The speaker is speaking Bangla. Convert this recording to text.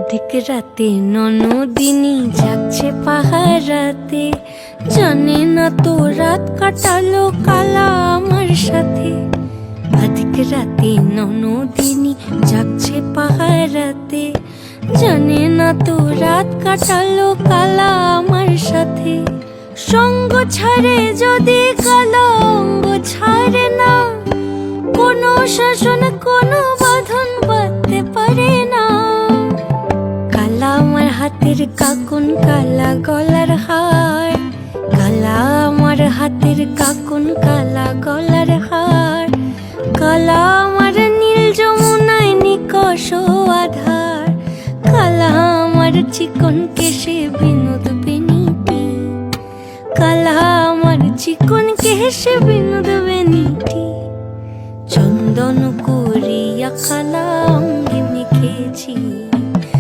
অধিক রাতে ননদিনী যাচ্ছে পাহারাতে, জানে না তো রাত কাটালো কালা আমার সাথে। অধিক রাতে ননদিনী যাচ্ছে পাহারাতে, জানে না তো রাত কাটালো কালা আমার সাথে। সঙ্গ ছাড়ে যদি কালা অঙ্গ ছাড়ে না, কোনো শাসন কোনো বাঁধন বাঁধতে পারে না। কালা আমার হাতের কাকুন কালা গলার হার, কালা আমার হাতের কাকুন কালা গলার হার। কালা আমার নীল যমুনায় নিকষ আধার, কালা আমার চিকন কেশে বিনোদ বেনিটি। কালা আমার চিকন কেশে বিনোদ বেনিটি। চন্দন করিয়া কালা